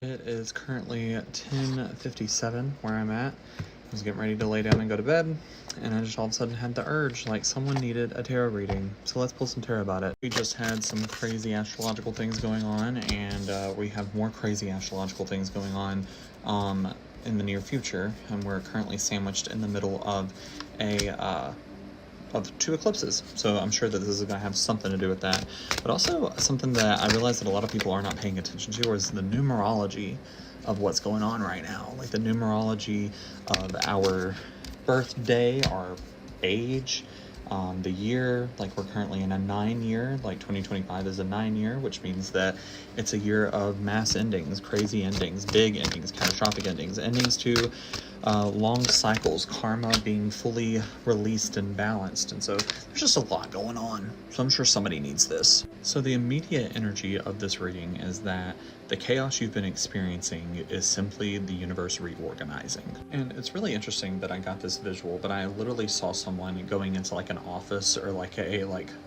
It is currently 10:57 where I'm at. I was getting ready to lay down and go to bed, and I just all of a sudden had the urge, like someone needed a tarot reading. So let's pull some tarot about it. We just had some crazy astrological things going on, and we have more crazy astrological things going on in the near future, and we're currently sandwiched in the middle of two eclipses. So I'm sure that this is going to have something to do with that. But also something that I realize that a lot of people are not paying attention to is the numerology of what's going on right now. Like the numerology of our birthday, our age, the year. Like we're currently in a 9-year, like 2025 is a 9-year, which means that it's a year of mass endings, crazy endings, big endings, catastrophic endings, endings to long cycles, karma being fully released and balanced. And so there's just a lot going on. So I'm sure somebody needs this. So the immediate energy of this reading is that the chaos you've been experiencing is simply the universe reorganizing. And it's really interesting that I got this visual, but I literally saw someone going into like an office or like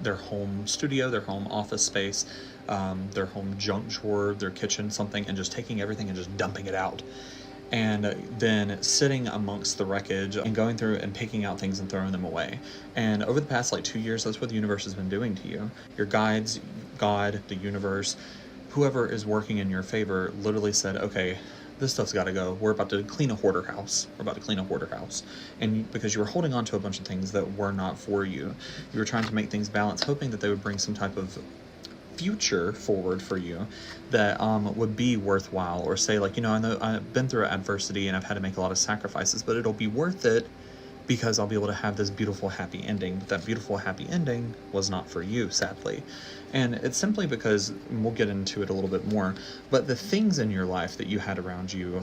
their home studio, their home office space, their home junk drawer, their kitchen, something, and just taking everything and just dumping it out. And then sitting amongst the wreckage and going through and picking out things and throwing them away. And over the past 2 years, that's what the universe has been doing to you. Your guides, God, the universe, whoever is working in your favor literally said, okay, this stuff's got to go. We're about to clean a hoarder house. And because you were holding on to a bunch of things that were not for you, you were trying to make things balance, hoping that they would bring some type of future forward for you that would be worthwhile, or say like, I know I've been through adversity and I've had to make a lot of sacrifices, but it'll be worth it because I'll be able to have this beautiful happy ending. But that beautiful happy ending was not for you, sadly. And it's simply because, and we'll get into it a little bit more, but the things in your life that you had around you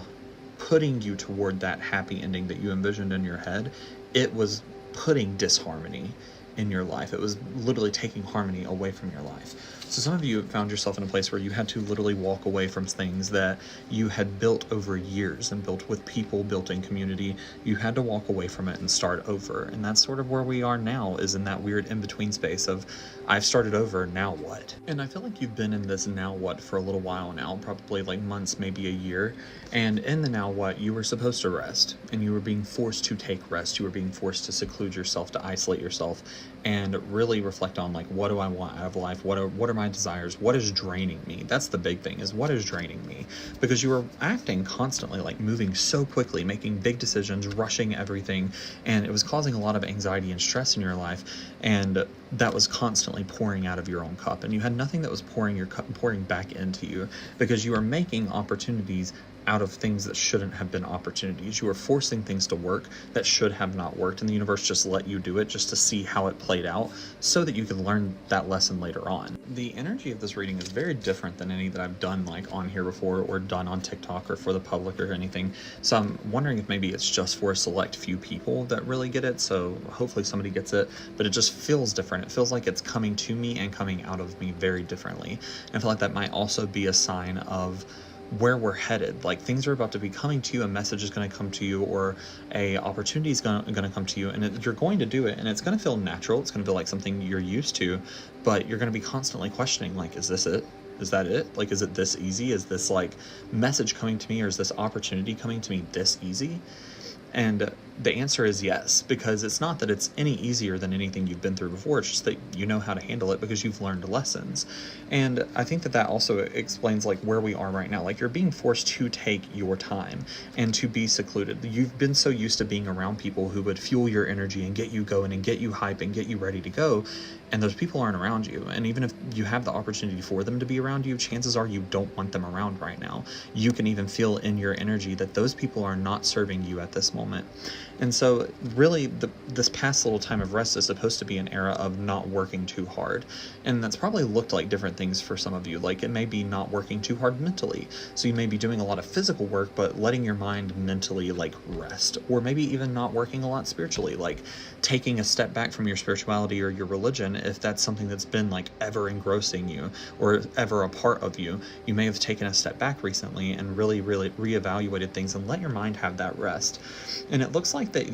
putting you toward that happy ending that you envisioned in your head, it was putting disharmony in your life. It was literally taking harmony away from your life. So some of you found yourself in a place where you had to literally walk away from things that you had built over years and built with people, built in community. You had to walk away from it and start over. And that's sort of where we are now, is in that weird in-between space of, I've started over, now what? And I feel like you've been in this now what for a little while now, probably like months, maybe a year. And in the now what, you were supposed to rest, and you were being forced to take rest. You were being forced to seclude yourself, to isolate yourself, and really reflect on, like, what do I want out of life? What are my desires? What is draining me? That's the big thing, is what is draining me? Because you were acting constantly, like moving so quickly, making big decisions, rushing everything, and it was causing a lot of anxiety and stress in your life, and that was constantly pouring out of your own cup, and you had nothing that was pouring back into you, because you were making opportunities out of things that shouldn't have been opportunities. You were forcing things to work that should have not worked, and the universe just let you do it just to see how it played out so that you could learn that lesson later on. The energy of this reading is very different than any that I've done like on here before, or done on TikTok or for the public or anything. So I'm wondering if maybe it's just for a select few people that really get it. So hopefully somebody gets it, but it just feels different. It feels like it's coming to me and coming out of me very differently. And I feel like that might also be a sign of where we're headed. Like, things are about to be coming to you, a message is going to come to you, or a opportunity is going to come to you, and you're going to do it, and it's going to feel natural. It's going to feel like something you're used to, but you're going to be constantly questioning, like, is this it? Is that it? Like, is it this easy? Is this like message coming to me, or is this opportunity coming to me this easy? And the answer is yes, because it's not that it's any easier than anything you've been through before. It's just that you know how to handle it because you've learned lessons. And I think that also explains like where we are right now. Like, you're being forced to take your time and to be secluded. You've been so used to being around people who would fuel your energy and get you going and get you hype and get you ready to go. And those people aren't around you. And even if you have the opportunity for them to be around you, chances are you don't want them around right now. You can even feel in your energy that those people are not serving you at this moment. And so really this past little time of rest is supposed to be an era of not working too hard. And that's probably looked like different things for some of you. Like, it may be not working too hard mentally. So you may be doing a lot of physical work, but letting your mind mentally like rest, or maybe even not working a lot spiritually, like taking a step back from your spirituality or your religion. If that's something that's been like ever engrossing you or ever a part of you, you may have taken a step back recently and really reevaluated things and let your mind have that rest. And it looks looks like that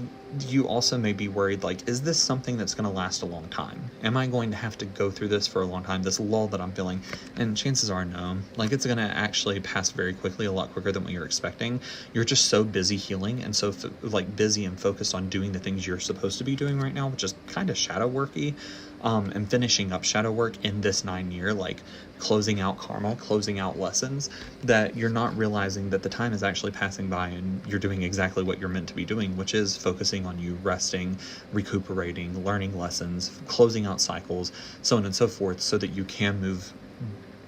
you also may be worried, like, is this something that's going to last a long time? Am I going to have to go through this for a long time, this lull that I'm feeling? And chances are no. Like, it's going to actually pass very quickly, a lot quicker than what you're expecting. You're just so busy healing and so like busy and focused on doing the things you're supposed to be doing right now, which is kind of shadow worky, and finishing up shadow work in this 9-year, like closing out karma, closing out lessons, that you're not realizing that the time is actually passing by and you're doing exactly what you're meant to be doing, which is focusing on you resting, recuperating, learning lessons, closing out cycles, so on and so forth, so that you can move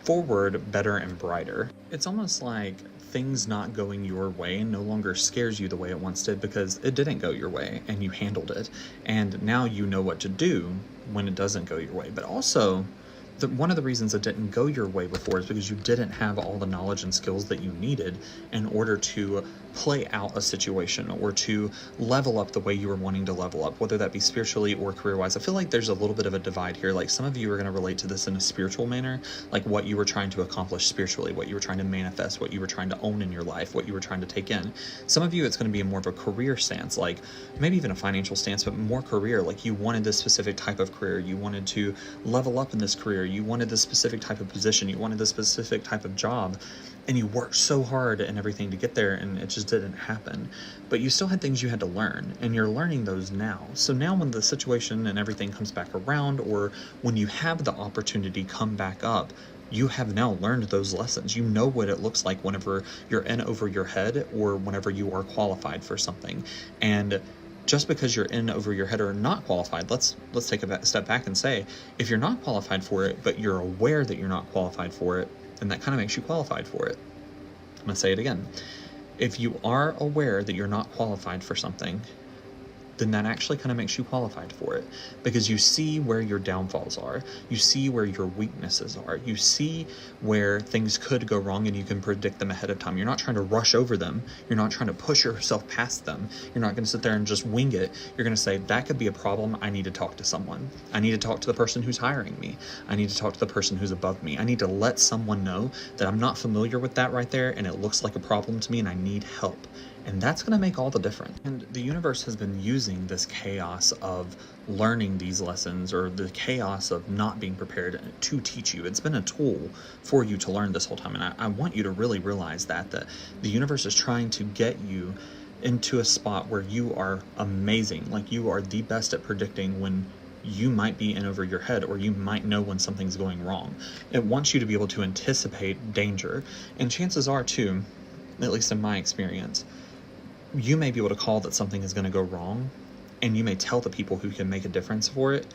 forward better and brighter. It's almost like things not going your way no longer scares you the way it once did, because it didn't go your way and you handled it, and now you know what to do when it doesn't go your way. But also, one of the reasons it didn't go your way before is because you didn't have all the knowledge and skills that you needed in order to play out a situation or to level up the way you were wanting to level up, whether that be spiritually or career-wise. I feel like there's a little bit of a divide here. Like, some of you are going to relate to this in a spiritual manner, like what you were trying to accomplish spiritually, what you were trying to manifest, what you were trying to own in your life, what you were trying to take in. Some of you, it's going to be more of a career stance, like maybe even a financial stance, but more career. Like, you wanted this specific type of career, you wanted to level up in this career, you wanted this specific type of position, you wanted this specific type of job, and you worked so hard and everything to get there, and it just didn't happen. But you still had things you had to learn, and you're learning those now. So now when the situation and everything comes back around, or when you have the opportunity come back up, you have now learned those lessons. You know what it looks like whenever you're in over your head or whenever you are qualified for something. And just because you're in over your head or not qualified, let's take a step back and say, if you're not qualified for it, but you're aware that you're not qualified for it, then that kind of makes you qualified for it. I'm going to say it again. If you are aware that you're not qualified for something, then that actually kind of makes you qualified for it, because you see where your downfalls are, you see where your weaknesses are, you see where things could go wrong, and you can predict them ahead of time. You're not trying to rush over them, you're not trying to push yourself past them, you're not going to sit there and just wing it. You're going to say, that could be a problem, I need to talk to someone, I need to talk to the person who's hiring me, I need to talk to the person who's above me, I need to let someone know that I'm not familiar with that right there, and it looks like a problem to me, and I need help. And that's going to make all the difference. And the universe has been using this chaos of learning these lessons, or the chaos of not being prepared, to teach you. It's been a tool for you to learn this whole time. And I want you to really realize that the universe is trying to get you into a spot where you are amazing. Like, you are the best at predicting when you might be in over your head, or you might know when something's going wrong. It wants you to be able to anticipate danger. And chances are, too, at least in my experience, you may be able to call that something is going to go wrong, and you may tell the people who can make a difference for it,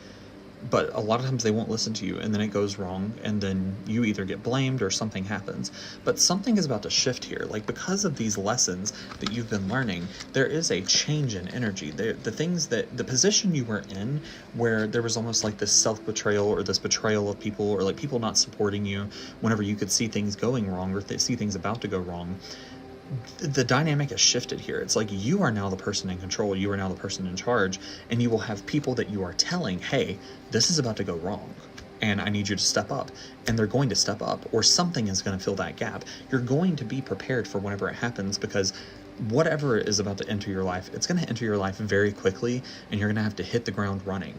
but a lot of times they won't listen to you, and then it goes wrong, and then you either get blamed or something happens. But something is about to shift here. Like, because of these lessons that you've been learning, there is a change in energy. The things that, the position you were in, where there was almost like this self-betrayal, or this betrayal of people, or like people not supporting you whenever you could see things going wrong, or see things about to go wrong, the dynamic has shifted here. It's like you are now the person in control, you are now the person in charge, and you will have people that you are telling, hey, this is about to go wrong, and I need you to step up. And they're going to step up, or something is going to fill that gap. You're going to be prepared for whenever it happens, because whatever is about to enter your life, it's going to enter your life very quickly, and you're going to have to hit the ground running.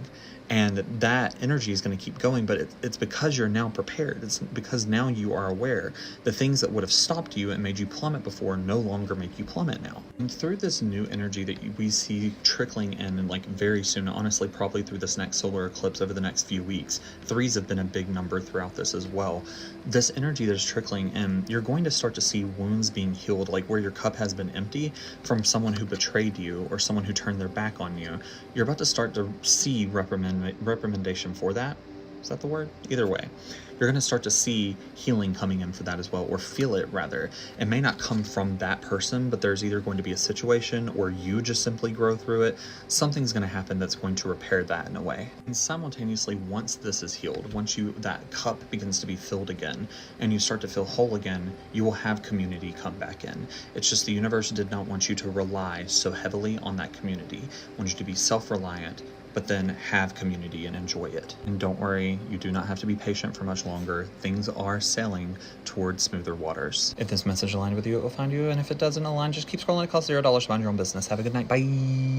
And that energy is going to keep going, but it's because you're now prepared. It's because now you are aware. The things that would have stopped you and made you plummet before no longer make you plummet now. And through this new energy that we see trickling in, and like very soon, honestly, probably through this next solar eclipse over the next few weeks, 3s have been a big number throughout this as well. This energy that is trickling in, you're going to start to see wounds being healed, like where your cup has been empty from someone who betrayed you or someone who turned their back on you. You're about to start to see reprimandation for that. Is that the word? Either way, you're going to start to see healing coming in for that as well, or feel it rather. It may not come from that person, but there's either going to be a situation, or you just simply grow through it. Something's going to happen that's going to repair that in a way. And simultaneously, once this is healed, once that cup begins to be filled again, and you start to feel whole again, you will have community come back in. It's just the universe did not want you to rely so heavily on that community. It wants you to be self-reliant, but then have community and enjoy it. And don't worry, you do not have to be patient for much longer. Things are sailing towards smoother waters. If this message aligned with you, it will find you, and if it doesn't align, just keep scrolling. It costs $0 to mind your own business. Have a good night. Bye.